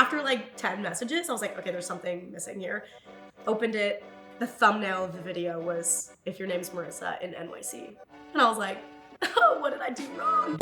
After like 10 messages, I was like, okay, there's something missing here. Opened it. The thumbnail of the video was, if your name's Marissa in NYC. And I was like, oh, what did I do wrong?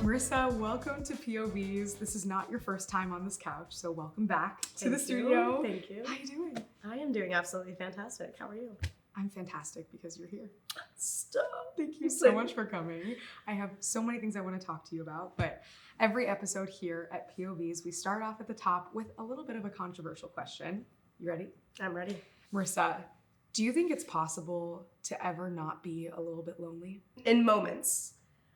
Marissa, welcome to POVz. This is not your first time on this couch, so welcome back to the studio. Thank you. How are you doing? I am doing absolutely fantastic. How are you? I'm fantastic because you're here. Stop. Thank you so much for coming. I have so many things I want to talk to you about, but every episode here at POVz, we start off at the top with a little bit of a controversial question. You ready? I'm ready. Marissa, do you think it's possible to ever not be a little bit lonely? In moments.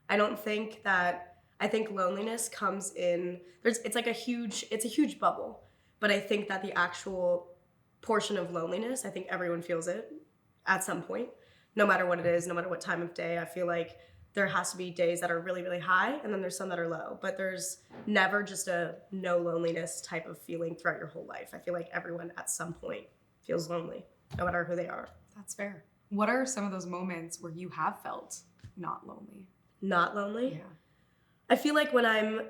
I think loneliness comes in, it's a huge bubble, but I think that the actual portion of loneliness, I think everyone feels it at some point, no matter what it is, no matter what time of day. I feel like there has to be days that are really, really high, and then there's some that are low, but there's never just a no loneliness type of feeling throughout your whole life. I feel like everyone at some point feels lonely, no matter who they are. That's fair. What are some of those moments where you have felt not lonely? Not lonely? Yeah. I feel like when I'm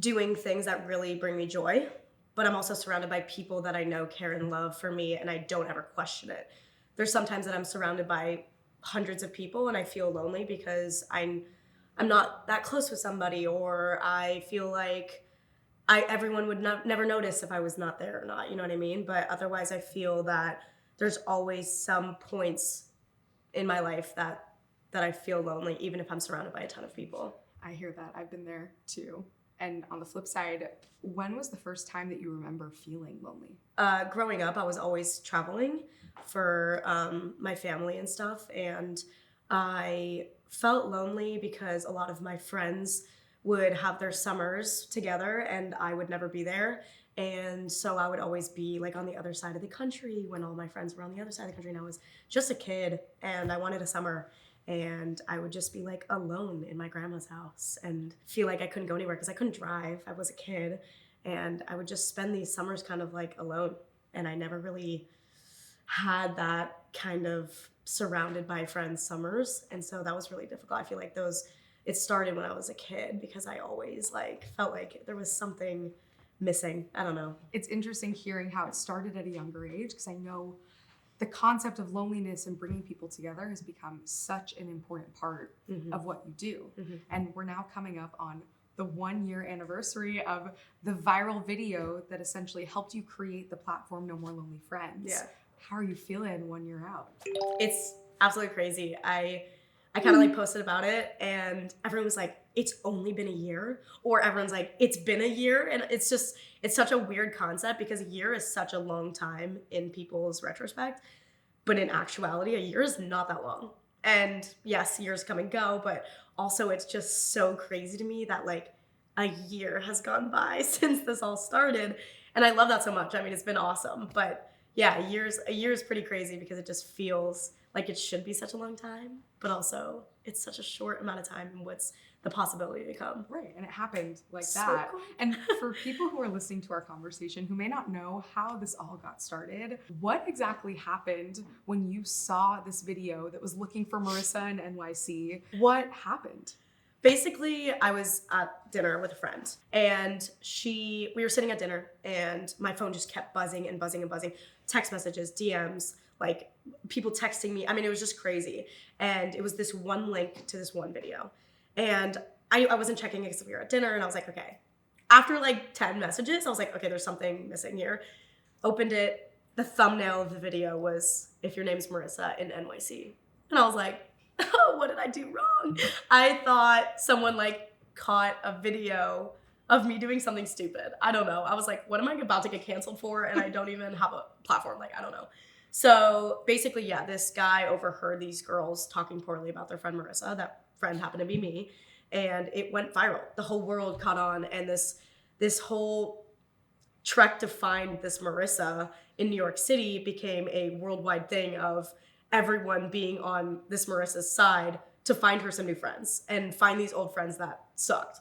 doing things that really bring me joy, but I'm also surrounded by people that I know care and love for me, and I don't ever question it. There's sometimes that I'm surrounded by hundreds of people and I feel lonely because I'm not that close with somebody, or I feel like everyone would never notice if I was not there or not, you know what I mean? But otherwise I feel that there's always some points in my life that I feel lonely, even if I'm surrounded by a ton of people. I hear that. I've been there too. And on the flip side, when was the first time that you remember feeling lonely? Growing up, I was always traveling for my family and stuff, and I felt lonely because a lot of my friends would have their summers together and I would never be there. And so I would always be like on the other side of the country when all my friends were on the other side of the country, and I was just a kid and I wanted a summer. And I would just be like alone in my grandma's house and feel like I couldn't go anywhere because I couldn't drive. I was a kid, and I would just spend these summers kind of like alone. And I never really had that kind of surrounded by friends summers. And so that was really difficult. I feel like it started when I was a kid because I always like felt like there was something missing. I don't know. It's interesting hearing how it started at a younger age, because I know the concept of loneliness and bringing people together has become such an important part of what you do. And we're now coming up on the 1-year anniversary of the viral video that essentially helped you create the platform No More Lonely Friends. Yeah. How are you feeling 1 year out? It's absolutely crazy. I kind of like posted about it and everyone was like, it's only been a year, or everyone's like, it's been a year. And it's such a weird concept because a year is such a long time in people's retrospect, but in actuality, a year is not that long. And yes, years come and go, but also it's just so crazy to me that like a year has gone by since this all started. And I love that so much. I mean, it's been awesome, but yeah, a year is pretty crazy because it just feels like it should be such a long time, but also it's such a short amount of time and what's the possibility to come. Right, and it happened like So that. quick. And for people who are listening to our conversation who may not know how this all got started, what exactly happened when you saw this video that was looking for Marissa in NYC? What happened? Basically, I was at dinner with a friend and we were sitting at dinner and my phone just kept buzzing and buzzing and buzzing. Text messages, DMs, like people texting me. I mean, it was just crazy. And it was this one link to this one video. And I wasn't checking it because we were at dinner, and I was like, okay. After like 10 messages, I was like, okay, there's something missing here. Opened it. The thumbnail of the video was, if your name's Marissa in NYC. And I was like, oh, what did I do wrong? I thought someone like caught a video of me doing something stupid. I don't know. I was like, what am I about to get canceled for? And I don't even have a platform. Like, I don't know. So basically, yeah, this guy overheard these girls talking poorly about their friend Marissa. That friend happened to be me. And it went viral. The whole world caught on. And this whole trek to find this Marissa in New York City became a worldwide thing of everyone being on this Marissa's side to find her some new friends and find these old friends that sucked.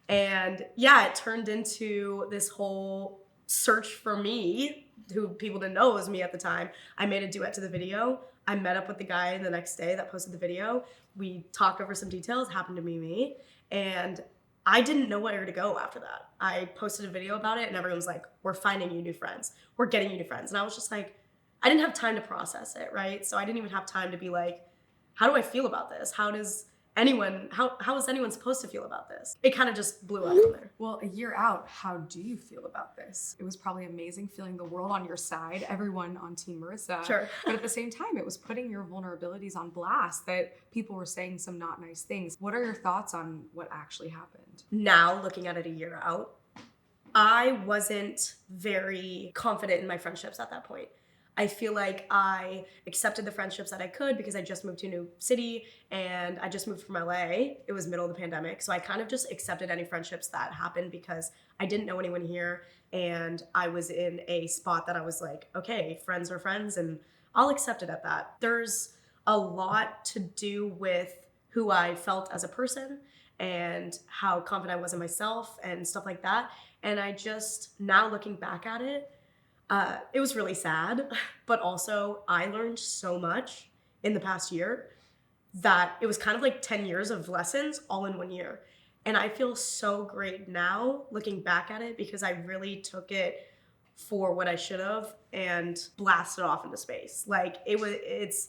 And yeah, it turned into this whole search for me, who people didn't know it was me at the time. I made a duet to the video. I met up with the guy the next day that posted the video. We talked over some details, happened to be me. And I didn't know where to go after that. I posted a video about it and everyone was like, we're finding you new friends. We're getting you new friends. And I was just like, I didn't have time to process it, right? So I didn't even have time to be like, how do I feel about this? How is anyone supposed to feel about this? It kind of just blew up from there. Well, a year out, how do you feel about this? It was probably amazing feeling the world on your side, everyone on Team Marissa. Sure. But at the same time, it was putting your vulnerabilities on blast that people were saying some not nice things. What are your thoughts on what actually happened? Now, looking at it a year out, I wasn't very confident in my friendships at that point. I feel like I accepted the friendships that I could because I just moved to a new city and I just moved from LA. It was middle of the pandemic. So I kind of just accepted any friendships that happened because I didn't know anyone here and I was in a spot that I was like, okay, friends are friends and I'll accept it at that. There's a lot to do with who I felt as a person and how confident I was in myself and stuff like that. And I just, now looking back at it, it was really sad, but also I learned so much in the past year that it was kind of like 10 years of lessons all in 1 year. And I feel so great now looking back at it because I really took it for what I should have and blasted off into space. Like it's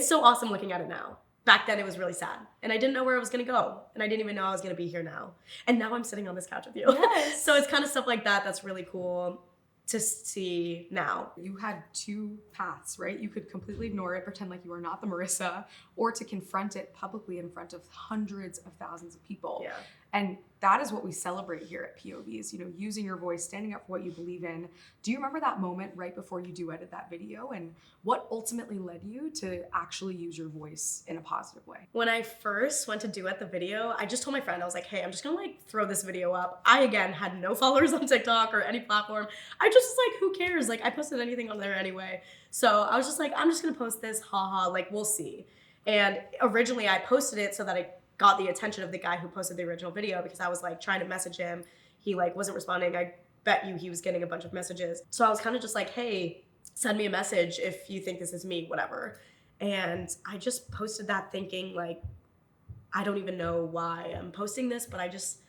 so awesome looking at it now. Back then it was really sad and I didn't know where I was going to go and I didn't even know I was going to be here now. And now I'm sitting on this couch with you. Yes. So it's kind of stuff like that that's really cool to see now. You had two paths, right? You could completely ignore it, pretend like you are not the Marissa, or to confront it publicly in front of hundreds of thousands of people. Yeah. And that is what we celebrate here at POVz, you know, using your voice, standing up for what you believe in. Do you remember that moment right before you duetted that video and what ultimately led you to actually use your voice in a positive way? When I first went to duet the video, I just told my friend, I was like, hey, I'm just gonna like throw this video up. I, again, had no followers on TikTok or any platform. I just was like, who cares? Like I posted anything on there anyway. So I was just like, I'm just gonna post this, haha, like we'll see. And originally I posted it so that I got the attention of the guy who posted the original video because I was like trying to message him. He like wasn't responding. I bet you he was getting a bunch of messages. So I was kind of just like, hey, send me a message if you think this is me, whatever. And I just posted that thinking like, I don't even know why I'm posting this, but I just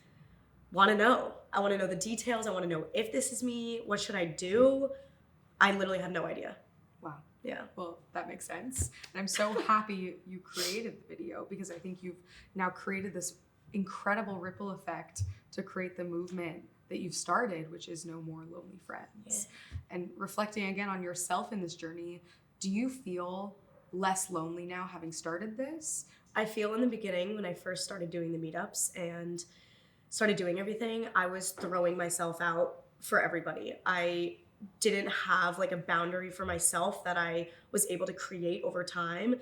want to know. I want to know the details. I want to know if this is me. What should I do? I literally had no idea. Wow. Yeah. Well, that makes sense. And I'm so happy you created the video because I think you've now created this incredible ripple effect to create the movement that you've started, which is No More Lonely Friends. Yeah. And reflecting again on yourself in this journey, do you feel less lonely now having started this? I feel in the beginning when I first started doing the meetups and started doing everything, I was throwing myself out for everybody. I didn't have like a boundary for myself that I was able to create over time,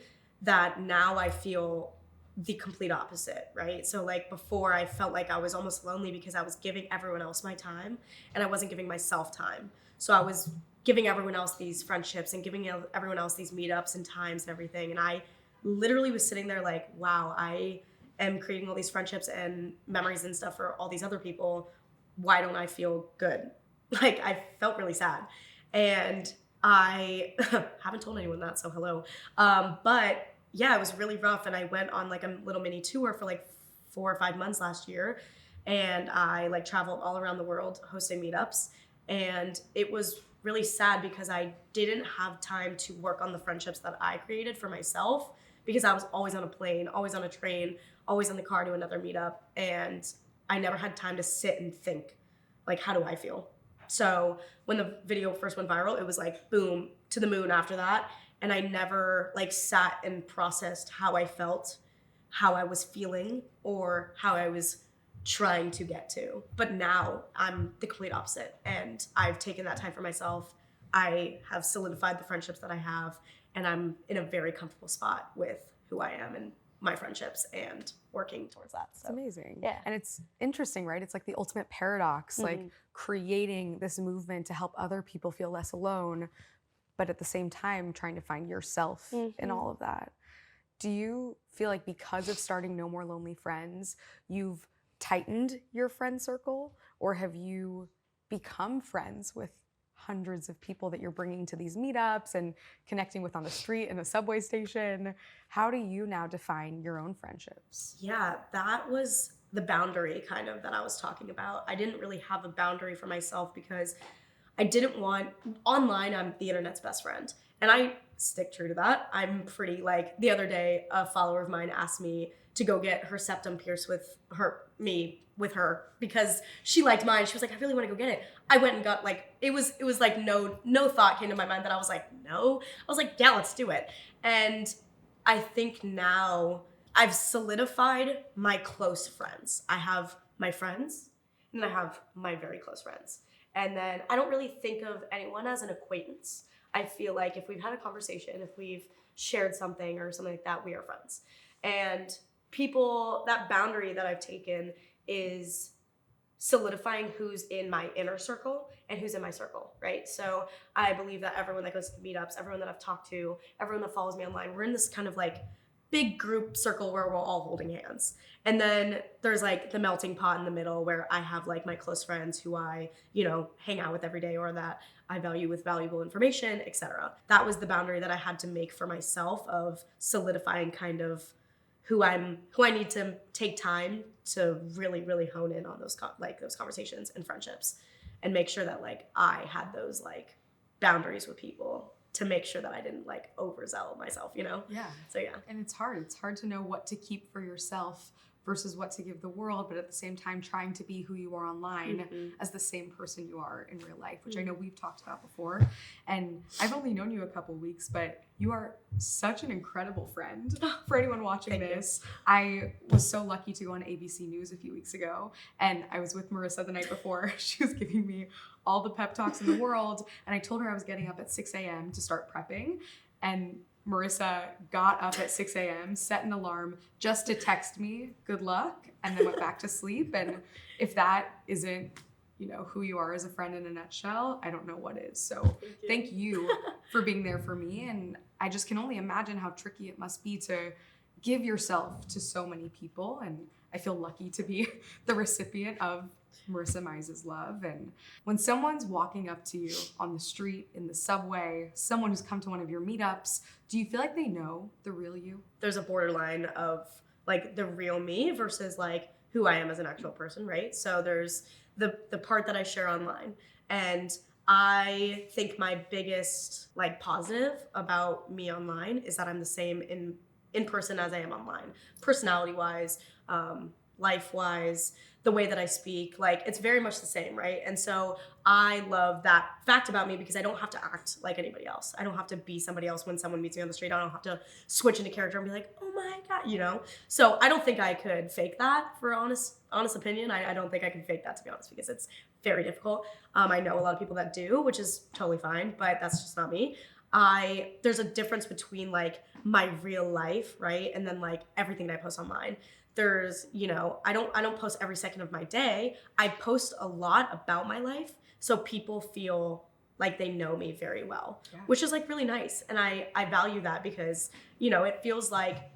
that now I feel the complete opposite, right? So like before I felt like I was almost lonely because I was giving everyone else my time and I wasn't giving myself time. So I was giving everyone else these friendships and giving everyone else these meetups and times and everything. And I literally was sitting there like, wow, I am creating all these friendships and memories and stuff for all these other people. Why don't I feel good? Like I felt really sad and I haven't told anyone that, so hello. But yeah, it was really rough and I went on like a little mini tour for like 4 or 5 months last year and I like traveled all around the world hosting meetups and it was really sad because I didn't have time to work on the friendships that I created for myself because I was always on a plane, always on a train, always in the car to another meetup and I never had time to sit and think like, how do I feel? So when the video first went viral, it was like, boom, to the moon after that. And I never like sat and processed how I felt, how I was feeling, or how I was trying to get to. But now I'm the complete opposite. And I've taken that time for myself. I have solidified the friendships that I have. And I'm in a very comfortable spot with who I am and my friendships and working towards that. So. It's amazing. Yeah. And it's interesting, right? It's like the ultimate paradox, like creating this movement to help other people feel less alone, but at the same time, trying to find yourself in all of that. Do you feel like because of starting No More Lonely Friends, you've tightened your friend circle, or have you become friends with hundreds of people that you're bringing to these meetups and connecting with on the street in a subway station? How do you now define your own friendships? Yeah, that was the boundary kind of that I was talking about. I didn't really have a boundary for myself because I didn't want, online, I'm the internet's best friend. And I stick true to that. I'm pretty like, the other day, a follower of mine asked me to go get her septum pierced with her because she liked mine. She was like, I really want to go get it. I went and got like, it was like no thought came to my mind that I was like, no. I was like, yeah, let's do it. And I think now I've solidified my close friends. I have my friends and I have my very close friends. And then I don't really think of anyone as an acquaintance. I feel like if we've had a conversation, if we've shared something or something like that, we are friends. And people, that boundary that I've taken is solidifying who's in my inner circle and who's in my circle, right? So I believe that everyone that goes to meetups, everyone that I've talked to, everyone that follows me online, we're in this kind of like big group circle where we're all holding hands. And then there's like the melting pot in the middle where I have like my close friends who I, hang out with every day or that I value with valuable information, etc. That was the boundary that I had to make for myself of solidifying kind of who I need to take time to really, really hone in on those conversations and friendships and make sure that like I had those like boundaries with people to make sure that I didn't like overzeal myself, Yeah. So yeah. And it's hard to know what to keep for yourself versus what to give the world, but at the same time trying to be who you are online as the same person you are in real life, which I know we've talked about before. And I've only known you a couple weeks, but you are such an incredible friend. For anyone watching this, I was so lucky to go on ABC News a few weeks ago, and I was with Marissa the night before. She was giving me all the pep talks in the world, and I told her I was getting up at 6 a.m. to start prepping, and Marissa got up at 6 a.m., set an alarm just to text me, good luck, and then went back to sleep. And if that isn't, who you are as a friend in a nutshell, I don't know what is. So thank you for being there for me. And I just can only imagine how tricky it must be to give yourself to so many people. And I feel lucky to be the recipient of Marissa Meizz's love. And when someone's walking up to you on the street, in the subway, someone who's come to one of your meetups, do you feel like they know the real you? There's a borderline of like the real me versus like who I am as an actual person, right? So there's the part that I share online. And I think my biggest like positive about me online is that I'm the same in person as I am online. Personality wise, life wise, the way that I speak, like it's very much the same, right? And so I love that fact about me because I don't have to act like anybody else. I don't have to be somebody else when someone meets me on the street. I don't have to switch into character and be like, oh my God, So I don't think I could fake that for honest opinion. I don't think I can fake that, to be honest, because it's very difficult. I know a lot of people that do, which is totally fine, but that's just not me. There's a difference between like my real life, right? And then like everything that I post online. There's, I don't post every second of my day. I post a lot about my life so people feel like they know me very well, which is like really nice. And I value that because, it feels like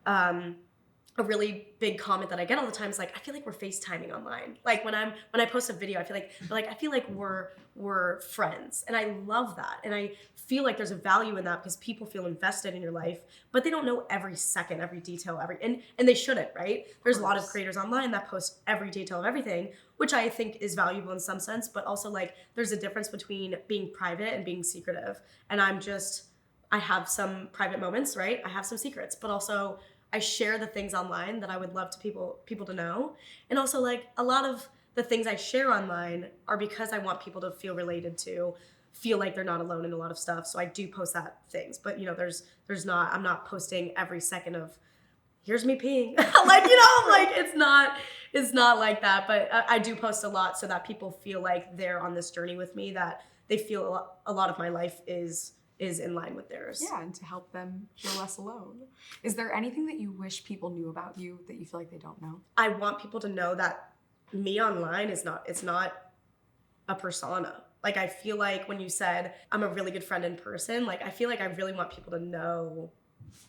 a really big comment that I get all the time is like, I feel like we're FaceTiming online. Like when I post a video, I feel like we're friends. And I love that. And I feel like there's a value in that because people feel invested in your life, but they don't know every second, every detail, and they shouldn't, right? There's a lot of creators online that post every detail of everything, which I think is valuable in some sense, but also like there's a difference between being private and being secretive. And I have some private moments, right? I have some secrets, but also I share the things online that I would love to people to know. And also like a lot of the things I share online are because I want people to feel related to, feel like they're not alone in a lot of stuff. So I do post that things, but I'm not posting every second of here's me peeing. like it's not like that, but I do post a lot so that people feel like they're on this journey with me, that they feel a lot of my life is in line with theirs. Yeah, and to help them feel less alone. Is there anything that you wish people knew about you that you feel like they don't know? I want people to know that me online it's not a persona. Like I feel like when you said I'm a really good friend in person, like I feel like I really want people to know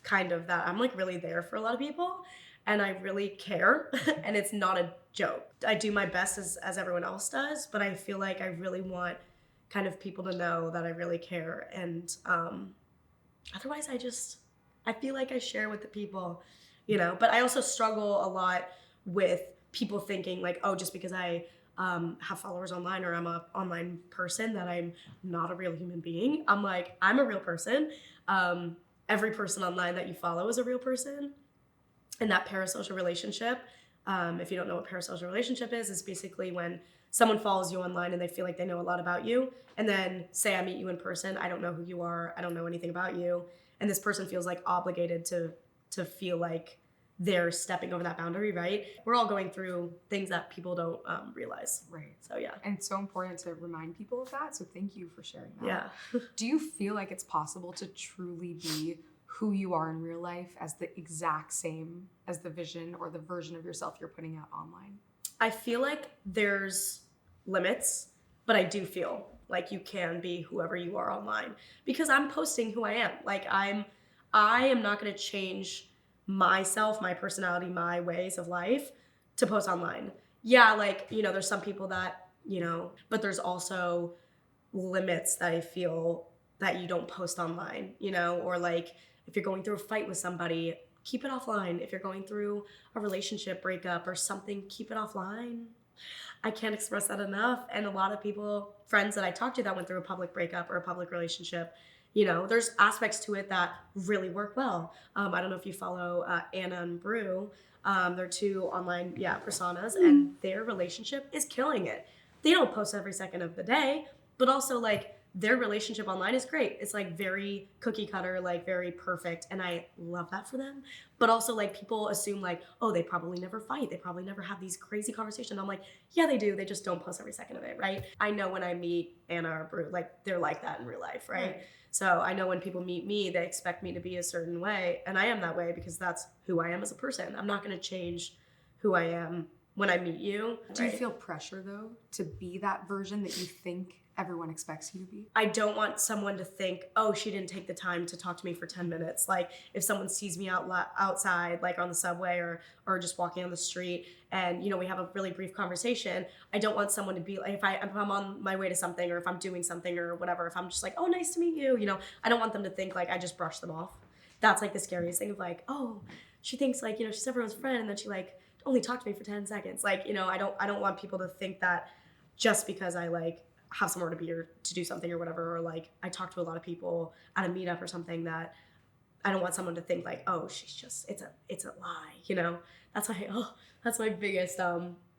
kind of that I'm like really there for a lot of people and I really care and it's not a joke. I do my best as everyone else does, but I feel like I really want kind of people to know that I really care. And otherwise I feel like I share with the people, but I also struggle a lot with people thinking like, oh, just because I have followers online or I'm a online person that I'm not a real human being. I'm like, I'm a real person. Every person online that you follow is a real person. And that parasocial relationship, if you don't know what parasocial relationship is, it's basically when someone follows you online and they feel like they know a lot about you. And then say I meet you in person, I don't know who you are, I don't know anything about you. And this person feels like obligated to feel like they're stepping over that boundary, right? We're all going through things that people don't realize. Right. So yeah. And it's so important to remind people of that. So thank you for sharing that. Yeah. Do you feel like it's possible to truly be who you are in real life as the exact same as the vision or the version of yourself you're putting out online? I feel like there's limits, but I do feel like you can be whoever you are online because I'm posting who I am. Like I am not going to change myself, my personality, my ways of life to post online. Yeah, like, you know, there's some people that, you know, but there's also limits that I feel that you don't post online, you know, or like if you're going through a fight with somebody, keep it offline. If you're going through a relationship breakup or something, keep it offline. I can't express that enough. And a lot of people, friends that I talked to that went through a public breakup or a public relationship, you know, there's aspects to it that really work well. I don't know if you follow Anna and Brew. They're two online, personas, and their relationship is killing it. They don't post every second of the day, but also like their relationship online is great. It's like very cookie cutter, like very perfect. And I love that for them. But also like people assume like, oh, they probably never fight. They probably never have these crazy conversations. I'm like, yeah, they do. They just don't post every second of it, right? I know when I meet Anna or Brew, like they're like that in real life, right? So I know when people meet me, they expect me to be a certain way. And I am that way because that's who I am as a person. I'm not going to change who I am when I meet you. Do you feel pressure though to be that version that you think everyone expects you to be? I don't want someone to think, oh, she didn't take the time to talk to me for 10 minutes. Like if someone sees me outside, like on the subway or just walking on the street and, you know, we have a really brief conversation, I don't want someone to be like, if I'm on my way to something or if I'm doing something or whatever, if I'm just like, oh, nice to meet you, you know, I don't want them to think like I just brushed them off. That's like the scariest thing of like, oh, she thinks like, you know, she's everyone's friend and then she like only talked to me for 10 seconds. Like, you know, I don't want people to think that just because I like have somewhere to be or to do something or whatever, or like I talk to a lot of people at a meetup or something, that I don't want someone to think like, oh, she's just, it's a lie, you know? That's my biggest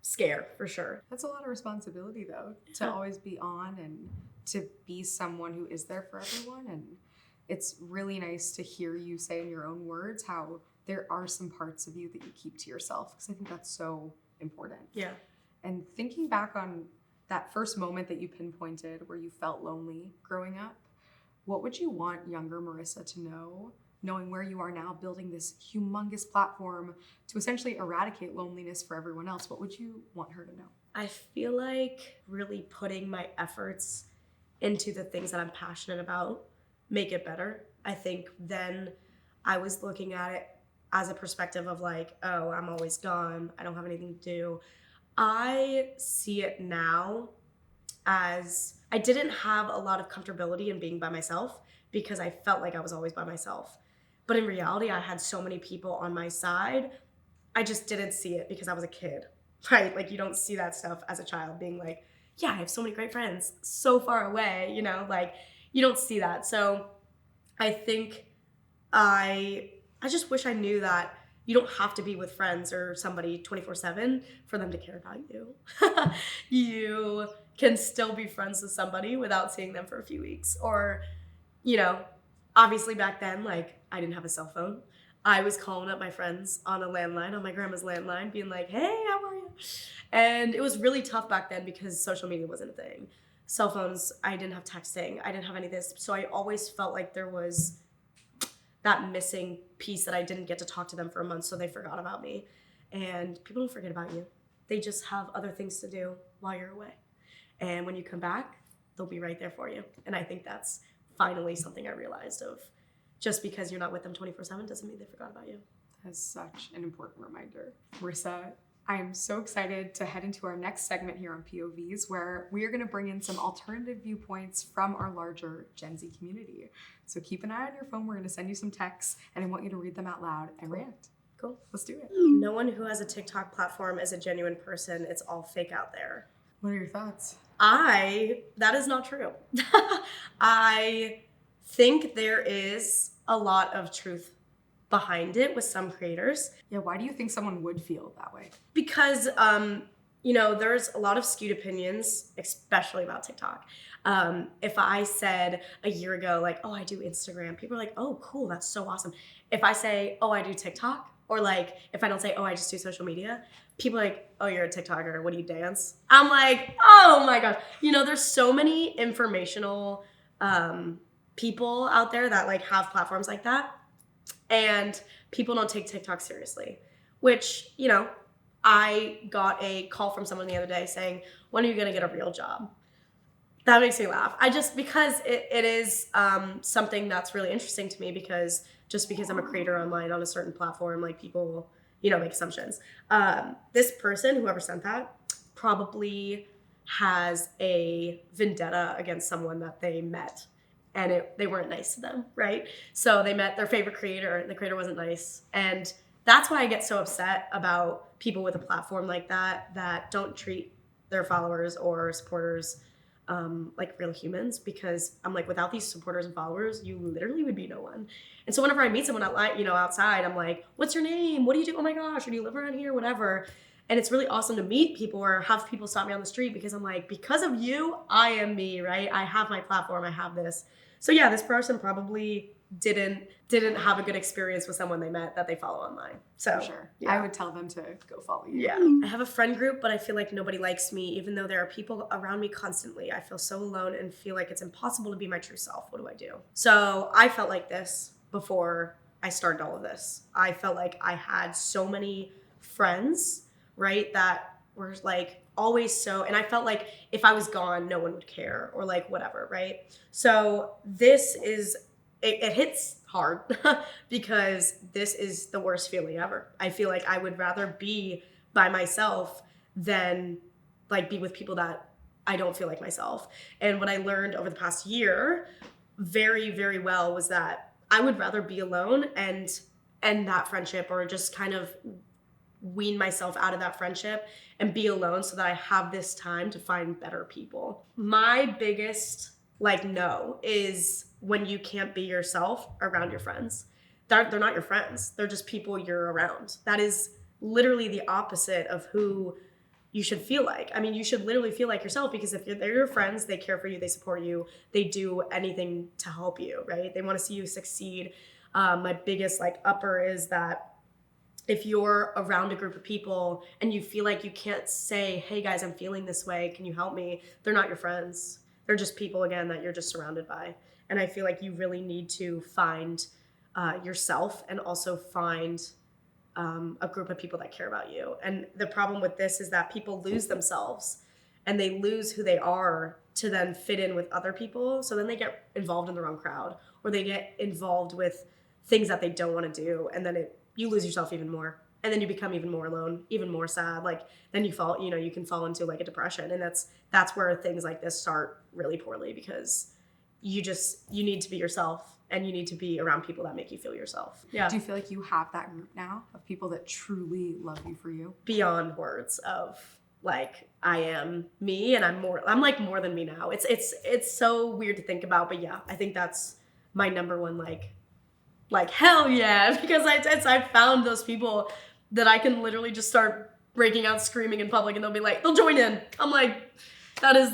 scare for sure. That's a lot of responsibility though, to always be on and to be someone who is there for everyone. And it's really nice to hear you say in your own words how there are some parts of you that you keep to yourself, because I think that's so important. Yeah. And thinking back on that first moment that you pinpointed where you felt lonely growing up, what would you want younger Marissa to know, knowing where you are now, building this humongous platform to essentially eradicate loneliness for everyone else? What would you want her to know? I feel like really putting my efforts into the things that I'm passionate about make it better. I think then I was looking at it as a perspective of like, oh, I'm always gone, I don't have anything to do. I see it now as I didn't have a lot of comfortability in being by myself because I felt like I was always by myself. But in reality, I had so many people on my side. I just didn't see it because I was a kid, right? Like you don't see that stuff as a child being like, yeah, I have so many great friends so far away, you know, like you don't see that. So I think I just wish I knew that you don't have to be with friends or somebody 24/7 for them to care about you. You can still be friends with somebody without seeing them for a few weeks. Or, you know, obviously back then, like I didn't have a cell phone. I was calling up my friends on a landline, on my grandma's landline, being like, hey, how are you? And it was really tough back then because social media wasn't a thing. Cell phones, I didn't have texting, I didn't have any of this. So I always felt like there was that missing piece that I didn't get to talk to them for a month, so they forgot about me. And people don't forget about you. They just have other things to do while you're away. And when you come back, they'll be right there for you. And I think that's finally something I realized of just because you're not with them 24/7 doesn't mean they forgot about you. That's such an important reminder. Marissa, I am so excited to head into our next segment here on POVz, where we are going to bring in some alternative viewpoints from our larger Gen Z community. So keep an eye on your phone. We're going to send you some texts, and I want you to read them out loud and react. Cool. Let's do it. No one who has a TikTok platform is a genuine person. It's all fake out there. What are your thoughts? That is not true. I think there is a lot of truth behind it with some creators. Yeah, why do you think someone would feel that way? Because, there's a lot of skewed opinions, especially about TikTok. If I said a year ago, like, oh, I do Instagram, people are like, oh, cool, that's so awesome. If I say, oh, I do TikTok, or like, if I don't say, oh, I just do social media, people are like, oh, you're a TikToker, what do you dance? I'm like, oh my gosh. There's so many informational people out there that like have platforms like that. And people don't take TikTok seriously, which, I got a call from someone the other day saying, when are you going to get a real job? That makes me laugh. Because it is something that's really interesting to me, because just because I'm a creator online on a certain platform, like people, make assumptions. This person, whoever sent that, probably has a vendetta against someone that they met, and they weren't nice to them, right? So they met their favorite creator, and the creator wasn't nice. And that's why I get so upset about people with a platform like that don't treat their followers or supporters like real humans, because I'm like, without these supporters and followers, you literally would be no one. And so whenever I meet someone outside, I'm like, what's your name? What do you do? Oh my gosh, or do you live around here? Whatever. And it's really awesome to meet people or have people stop me on the street, because I'm like, because of you, I am me, right? I have my platform, I have this. So yeah, this person probably didn't have a good experience with someone they met that they follow online. So For sure. yeah. I would tell them to go follow you. Yeah. I have a friend group, but I feel like nobody likes me, even though there are people around me constantly. I feel so alone and feel like it's impossible to be my true self. What do I do? So I felt like this before I started all of this. I felt like I had so many friends, right, that were like always so, and I felt like if I was gone, no one would care, or like whatever, right? So this is, it hits hard because this is the worst feeling ever. I feel like I would rather be by myself than like be with people that I don't feel like myself. And what I learned over the past year very, very well was that I would rather be alone and end that friendship, or just kind of wean myself out of that friendship and be alone so that I have this time to find better people. My biggest no is when you can't be yourself around your friends. They're not your friends. They're just people you're around. That is literally the opposite of who you should feel like. I mean, you should literally feel like yourself, because if they're your friends, they care for you, they support you, they do anything to help you, right? They want to see you succeed. My biggest upper is that if you're around a group of people and you feel like you can't say, hey guys, I'm feeling this way, can you help me? They're not your friends. They're just people, again, that you're just surrounded by. And I feel like you really need to find yourself, and also find a group of people that care about you. And the problem with this is that people lose themselves, and they lose who they are to then fit in with other people. So then they get involved in the wrong crowd, or they get involved with things that they don't want to do. And then you lose yourself even more. And then you become even more alone, even more sad. Then you fall, you can fall into a depression. And that's where things like this start really poorly, because you need to be yourself, and you need to be around people that make you feel yourself. Yeah. Do you feel like you have that group now of people that truly love you for you? Beyond words of I am me, and I'm more than me now. It's so weird to think about, but yeah, I think that's my number one, hell yeah, because I found those people that I can literally just start breaking out screaming in public, and they'll join in. I'm like, that's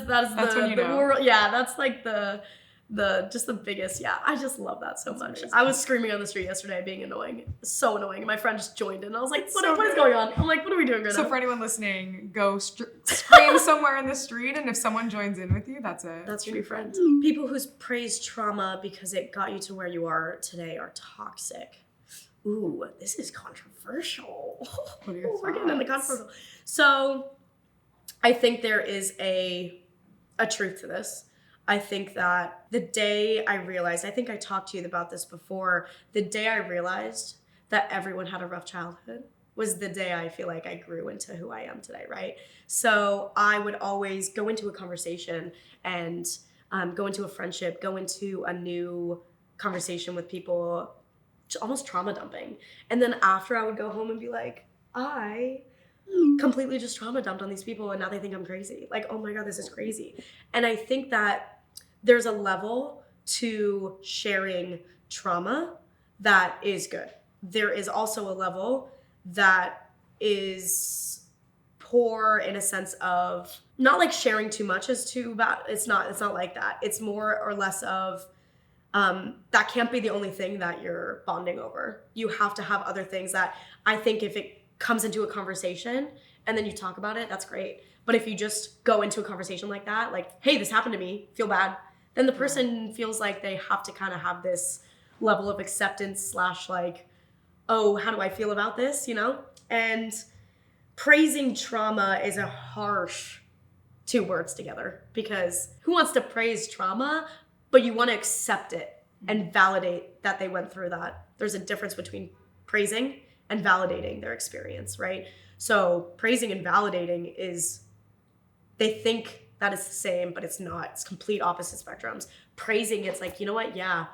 when you know. world. Yeah, that's just the biggest. Yeah, I just love that so much. Amazing. I was screaming on the street yesterday, being annoying, so annoying. And my friend just joined in. And I was like, what is going on? I'm like, what are we doing right now? So for anyone listening, go scream somewhere in the street, and if someone joins in with you, that's your new friend. People who praise trauma because it got you to where you are today are toxic. Ooh, this is controversial. What are your thoughts? We're getting into controversial. So I think there is a truth to this. I think that the day I realized, I think I talked to you about this before, the day I realized that everyone had a rough childhood was the day I feel like I grew into who I am today, right? So I would always go into a conversation and go into a friendship, go into a new conversation with people, almost trauma dumping. And then after I would go home and be like, I completely just trauma dumped on these people and now they think I'm crazy. Like, oh my God, this is crazy. And I think that there's a level to sharing trauma that is good. There is also a level that is poor in a sense of not like sharing too much is too bad. It's not like that. It's more or less of that can't be the only thing that you're bonding over. You have to have other things that I think if it comes into a conversation and then you talk about it, that's great. But if you just go into a conversation like that, like, hey, this happened to me, feel bad, then the person feels like they have to kind of have this level of acceptance / like, oh, how do I feel about this, you know? And praising trauma is a harsh 2 words together, because who wants to praise trauma, but you want to accept it and validate that they went through that. There's a difference between praising and validating their experience, right? So praising and validating is, they think that it's the same, but it's not. It's complete opposite spectrums. Praising, it's like, you know what? Yeah,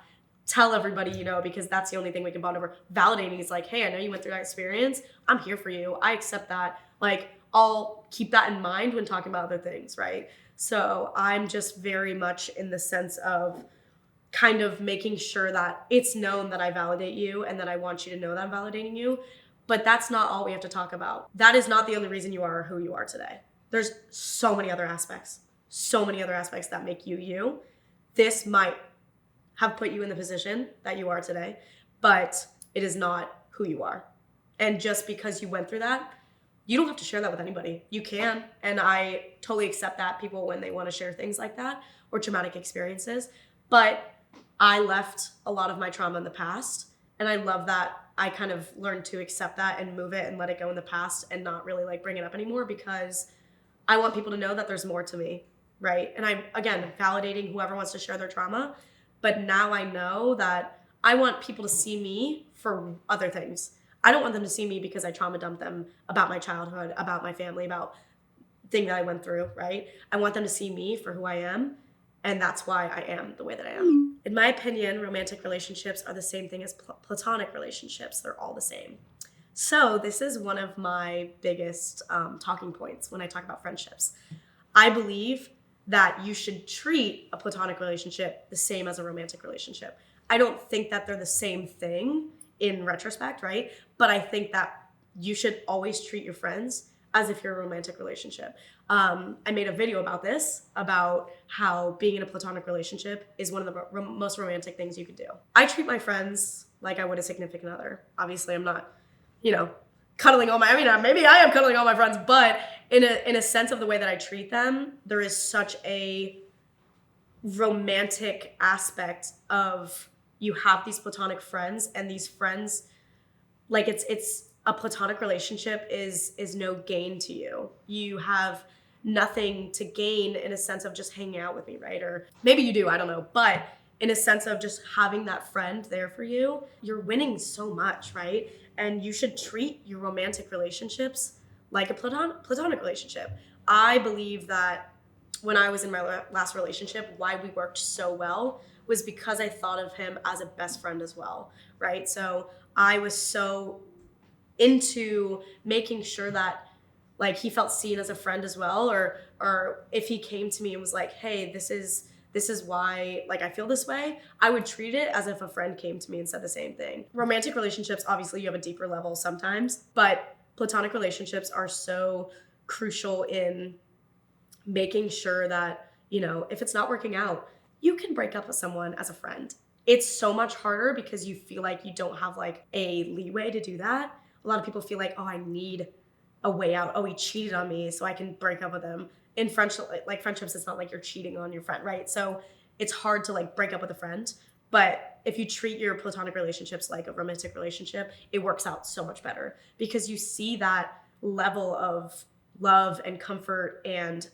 tell everybody you know, because that's the only thing we can bond over. Validating is like, hey, I know you went through that experience. I'm here for you. I accept that. Like, I'll keep that in mind when talking about other things, right? So I'm just very much in the sense of kind of making sure that it's known that I validate you and that I want you to know that I'm validating you. But that's not all we have to talk about. That is not the only reason you are who you are today. There's so many other aspects that make you you. This might have put you in the position that you are today, but it is not who you are. And just because you went through that, you don't have to share that with anybody. You can, and I totally accept that people when they want to share things like that or traumatic experiences. But I left a lot of my trauma in the past, and I love that I kind of learned to accept that and move it and let it go in the past and not really like bring it up anymore, because I want people to know that there's more to me, right? And I'm, again, validating whoever wants to share their trauma, but now I know that I want people to see me for other things. I don't want them to see me because I trauma dumped them about my childhood, about my family, about thing that I went through, right? I want them to see me for who I am, and that's why I am the way that I am. In my opinion, romantic relationships are the same thing as platonic relationships. They're all the same. So this is one of my biggest talking points when I talk about friendships. I believe that you should treat a platonic relationship the same as a romantic relationship. I don't think that they're the same thing in retrospect, right? But I think that you should always treat your friends as if you're a romantic relationship. I made a video about this, about how being in a platonic relationship is one of the most romantic things you could do. I treat my friends like I would a significant other. Obviously, I'm not, cuddling all maybe I am cuddling all my friends, but in a sense of the way that I treat them, there is such a romantic aspect of, you have these platonic friends, and these friends, like it's a platonic relationship is no gain to you. You have nothing to gain in a sense of just hanging out with me, right? Or maybe you do, I don't know. But in a sense of just having that friend there for you, you're winning so much, right? And you should treat your romantic relationships like a platonic relationship. I believe that when I was in my last relationship, why we worked so well was because I thought of him as a best friend as well, right? So I was so into making sure that like he felt seen as a friend as well, or if he came to me and was like, hey, this is why like I feel this way, I would treat it as if a friend came to me and said the same thing. Romantic relationships, obviously you have a deeper level sometimes, but platonic relationships are so crucial in making sure that, if it's not working out, you can break up with someone as a friend. It's so much harder because you feel like you don't have like a leeway to do that. A lot of people feel like, oh, I need a way out. Oh, he cheated on me, so I can break up with him. In friendships, it's not like you're cheating on your friend, right? So it's hard to like break up with a friend. But if you treat your platonic relationships like a romantic relationship, it works out so much better because you see that level of love and comfort and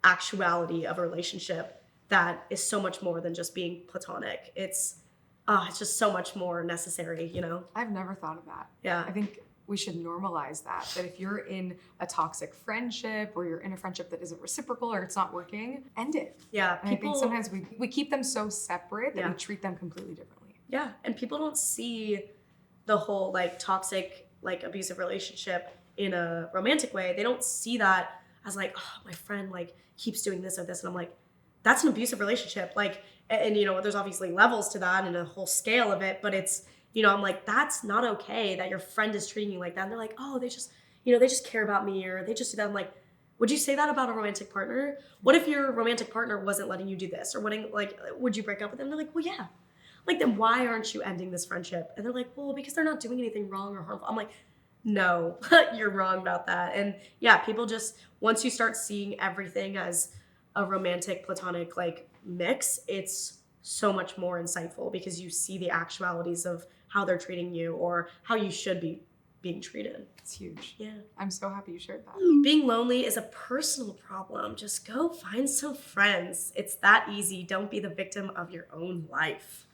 actuality of a relationship that is so much more than just being platonic. It's just so much more necessary, I've never thought of that. Yeah. I think we should normalize that if you're in a toxic friendship or you're in a friendship that isn't reciprocal or it's not working, end it. Yeah. And I think sometimes we keep them so separate that we treat them completely differently. Yeah. And people don't see the whole like toxic, like abusive relationship in a romantic way. They don't see that as like, oh, my friend like keeps doing this or this. And I'm like, that's an abusive relationship. Like, and you know, there's obviously levels to that and a whole scale of it, but it's, you know, I'm like, that's not okay that your friend is treating you like that. And they're like, oh, they just, you know, they just care about me or they just do that. I'm like, would you say that about a romantic partner? What if your romantic partner wasn't letting you do this or wouldn't, like, would you break up with them? They're like, well, yeah. Like, then why aren't you ending this friendship? And they're like, well, because they're not doing anything wrong or harmful. I'm like, no, you're wrong about that. And yeah, people just, once you start seeing everything as a romantic, platonic, like mix, it's so much more insightful because you see the actualities of how they're treating you or how you should be being treated. It's huge. Yeah. I'm so happy you shared that. Being lonely is a personal problem. Just go find some friends. It's that easy. Don't be the victim of your own life.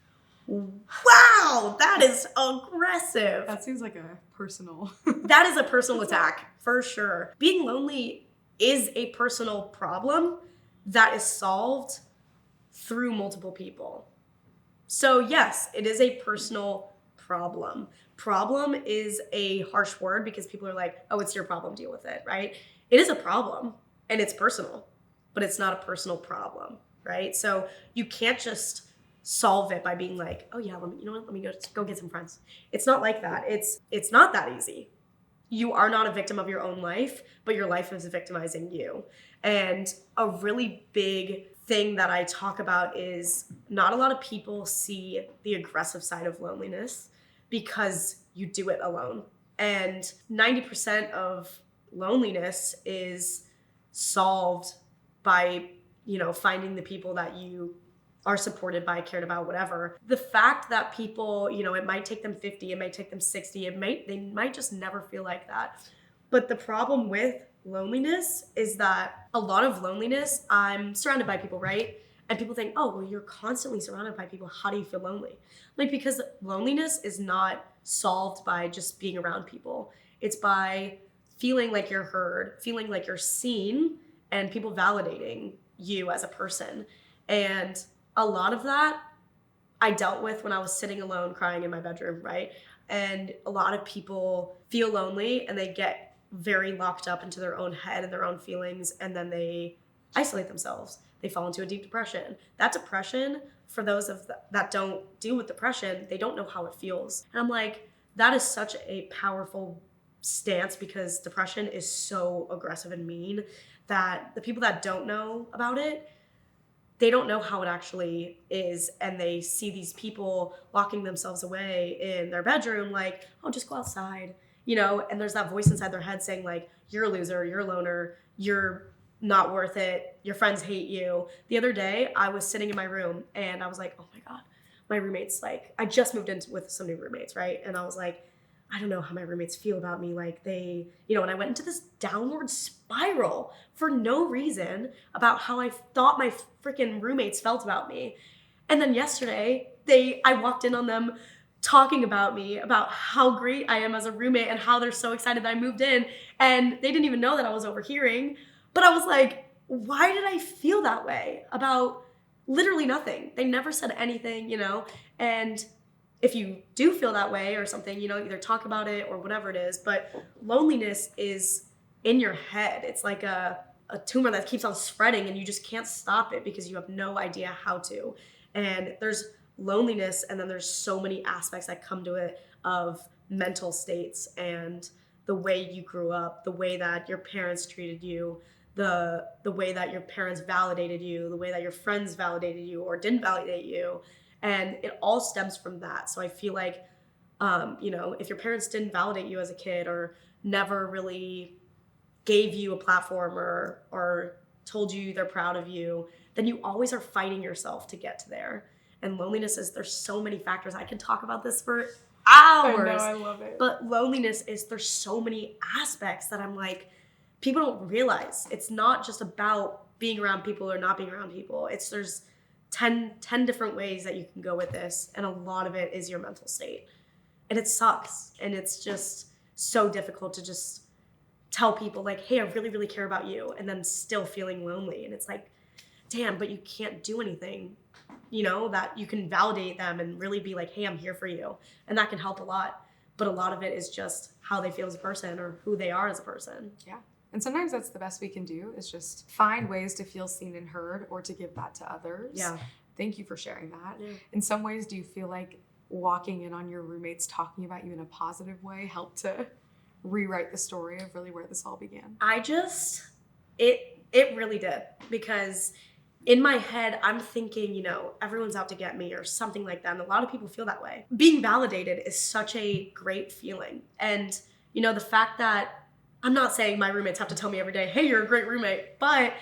Wow, that is aggressive. That seems like a personal. That is a personal attack, for sure. Being lonely is a personal problem that is solved through multiple people. So yes, it is a personal problem. Problem is a harsh word because people are like, oh, it's your problem, deal with it, right? It is a problem and it's personal, but it's not a personal problem, right? So you can't just solve it by being like, oh yeah, let me go get some friends. It's not like that. It's not that easy. You are not a victim of your own life, but your life is victimizing you. And a really big thing that I talk about is not a lot of people see the aggressive side of loneliness because you do it alone. And 90% of loneliness is solved by, you know, finding the people that you are supported by, cared about, whatever. The fact that people, you know, it might take them 50, it might take them 60, they might just never feel like that. But the problem with loneliness is that a lot of loneliness, I'm surrounded by people, right? And people think, oh, well, you're constantly surrounded by people. How do you feel lonely? Like, because loneliness is not solved by just being around people. It's by feeling like you're heard, feeling like you're seen, and people validating you as a person. And a lot of that I dealt with when I was sitting alone crying in my bedroom, right? And a lot of people feel lonely and they get very locked up into their own head and their own feelings, and then they isolate themselves. They fall into a deep depression. That depression, for those that don't deal with depression, they don't know how it feels. And I'm like, that is such a powerful stance because depression is so aggressive and mean that the people that don't know about it, they don't know how it actually is, and they see these people locking themselves away in their bedroom like, oh, just go outside, you know, and there's that voice inside their head saying like, you're a loser, you're a loner, you're not worth it, your friends hate you. The other day, I was sitting in my room and I was like, oh my God, my roommates, like, I just moved in with some new roommates, right? And I was like, I don't know how my roommates feel about me. Like they, you know, and I went into this downward spiral for no reason about how I thought my freaking roommates felt about me. And then yesterday, I walked in on them talking about me, about how great I am as a roommate and how they're so excited that I moved in. And they didn't even know that I was overhearing. But I was like, why did I feel that way about literally nothing? They never said anything, you know? And if you do feel that way or something, you know, either talk about it or whatever it is. But loneliness is in your head. It's like a tumor that keeps on spreading and you just can't stop it because you have no idea how to. And there's loneliness, and then there's so many aspects that come to it of mental states and the way you grew up, the way that your parents treated you, the way that your parents validated you, the way that your friends validated you or didn't validate you. And it all stems from that. So I feel like, you know, if your parents didn't validate you as a kid or never really gave you a platform or told you they're proud of you, then you always are fighting yourself to get to there. And loneliness is, there's so many factors. I can talk about this for hours. I know, I love it. But loneliness is, there's so many aspects that I'm like, people don't realize. It's not just about being around people or not being around people. There's 10 different ways that you can go with this, and a lot of it is your mental state. And it sucks, and it's just so difficult to just tell people like, hey, I really, really care about you, and then still feeling lonely. And it's like, damn, but you can't do anything, you know, that you can validate them and really be like, hey, I'm here for you. And that can help a lot. But a lot of it is just how they feel as a person or who they are as a person. Yeah. And sometimes that's the best we can do, is just find ways to feel seen and heard, or to give that to others. Yeah. Thank you for sharing that. Yeah. In some ways, do you feel like walking in on your roommates talking about you in a positive way helped to rewrite the story of really where this all began? It really did, because in my head, I'm thinking, you know, everyone's out to get me or something like that. And a lot of people feel that way. Being validated is such a great feeling. And, you know, the fact that I'm not saying my roommates have to tell me every day, hey, you're a great roommate, but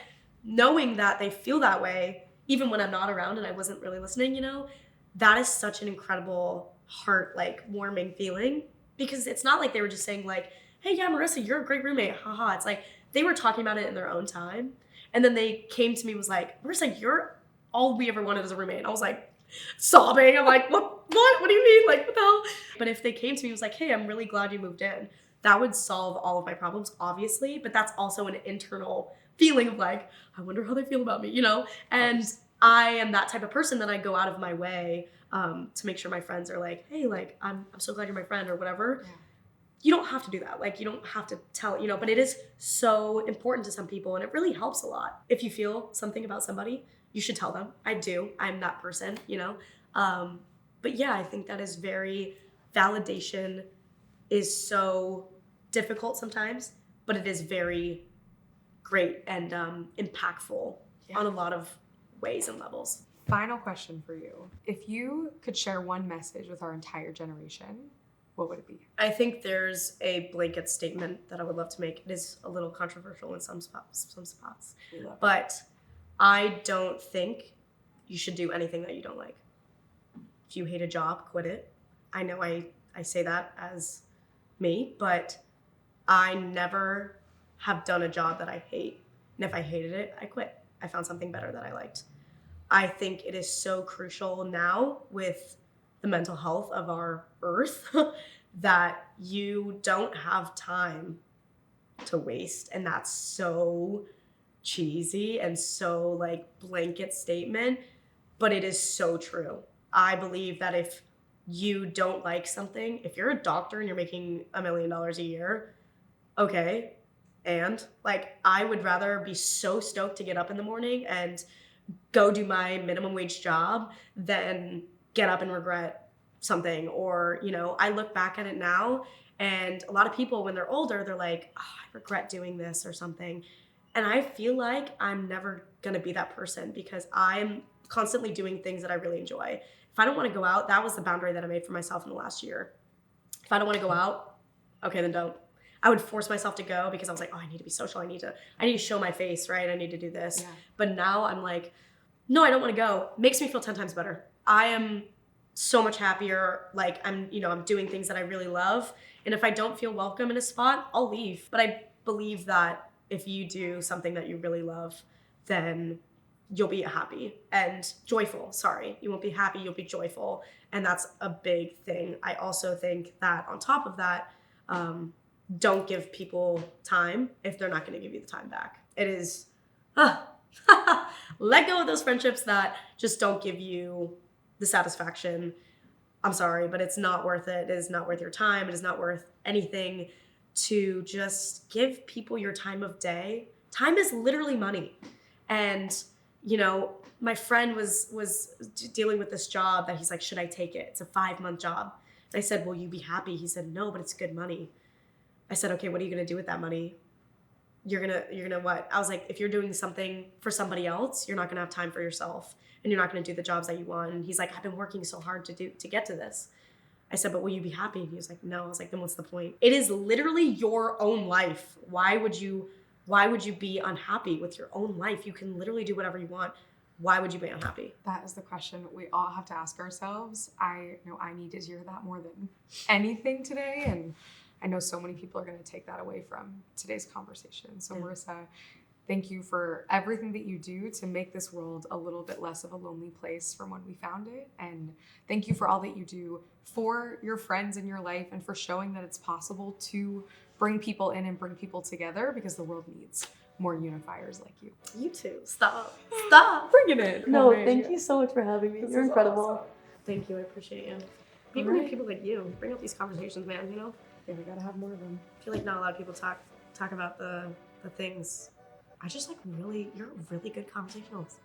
knowing that they feel that way, even when I'm not around and I wasn't really listening, you know, that is such an incredible heart, like, warming feeling, because it's not like they were just saying like, hey, yeah, Marissa, you're a great roommate. Haha. It's like they were talking about it in their own time. And then they came to me and was like, Marissa, you're all we ever wanted as a roommate. And I was like sobbing. I'm like, what do you mean? Like, what the hell? But if they came to me and was like, hey, I'm really glad you moved in, that would solve all of my problems, obviously. But that's also an internal feeling of like, I wonder how they feel about me, you know? And I am that type of person that I go out of my way to make sure my friends are like, hey, like, I'm so glad you're my friend or whatever. Yeah. You don't have to do that. Like, you don't have to tell, you know, but it is so important to some people, and it really helps a lot. If you feel something about somebody, you should tell them. I do. I'm that person, you know? But yeah, I think that is validation is so difficult sometimes, but it is very great and impactful on a lot of ways and levels. Final question for you. If you could share one message with our entire generation, what would it be? I think there's a blanket statement that I would love to make. It is a little controversial in some spots. But I don't think you should do anything that you don't like. If you hate a job, quit it. I know I say that as me, but I never have done a job that I hate. And if I hated it, I quit. I found something better that I liked. I think it is so crucial now with the mental health of our earth that you don't have time to waste. And that's so cheesy and so like blanket statement, but it is so true. I believe that if you don't like something, if you're a doctor and you're making $1 million a year, okay. And like, I would rather be so stoked to get up in the morning and go do my minimum wage job than get up and regret something. Or, you know, I look back at it now, and a lot of people when they're older, they're like, oh, I regret doing this or something. And I feel like I'm never gonna be that person, because I'm constantly doing things that I really enjoy. If I don't want to go out, that was the boundary that I made for myself in the last year. If I don't want to go out, okay, then don't. I would force myself to go because I was like, oh, I need to be social. I need to show my face, right? I need to do this. Yeah. But now I'm like, no, I don't want to go. Makes me feel 10 times better. I am so much happier. Like, I'm doing things that I really love. And if I don't feel welcome in a spot, I'll leave. But I believe that if you do something that you really love, then you'll be happy and joyful. Sorry, you won't be happy, you'll be joyful. And that's a big thing. I also think that on top of that, don't give people time if they're not going to give you the time back. It is, let go of those friendships that just don't give you the satisfaction. I'm sorry, but it's not worth it. It is not worth your time. It is not worth anything to just give people your time of day. Time is literally money. And, you know, my friend was dealing with this job that he's like, should I take it? It's a 5-month job. And I said, will you be happy? He said, no, but it's good money. I said, okay, what are you going to do with that money? You're going to what? I was like, if you're doing something for somebody else, you're not going to have time for yourself, and you're not going to do the jobs that you want. And he's like, I've been working so hard to get to this. I said, but will you be happy? And he was like, no. I was like, then what's the point? It is literally your own life. Why would you be unhappy with your own life? You can literally do whatever you want. Why would you be unhappy? That is the question we all have to ask ourselves. I know I need to hear that more than anything today. And I know so many people are going to take that away from today's conversation. So Marissa, thank you for everything that you do to make this world a little bit less of a lonely place from when we found it. And thank you for all that you do for your friends in your life and for showing that it's possible to bring people in and bring people together, because the world needs more unifiers like you. You too. Stop bringing it. No, Right. thank you so much for having me. This You're is incredible. awesome. Thank you. I appreciate you. People Alright. need people like you. Bring up these conversations, man. You know, Yeah, we gotta have more of them. I feel like not a lot of people talk about the things. I just like you're a really good conversationalist.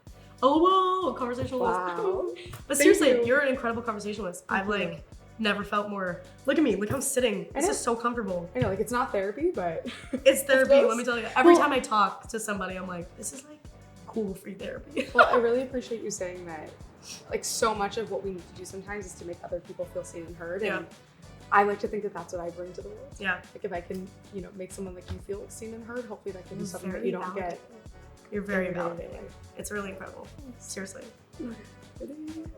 Oh, whoa, conversationalist. Wow. But Thank seriously, you. you're an incredible conversationalist. Thank I've you. like never felt more. Look at me. Look how I'm sitting. I This know. is so comfortable. I know, like it's not therapy, but It's therapy. close. Let me tell you. Every Well- time I talk to somebody, I'm like, this is like cool free therapy. well, I really appreciate you saying that. Like so much of what we need to do sometimes is to make other people feel seen and heard. Yeah. And I like to think that that's what I bring to the world. Yeah. Like if I can, you know, make someone like you feel seen and heard, hopefully that can be It's something that very you don't get. You're very every day. validating. It's really incredible. Seriously. It is.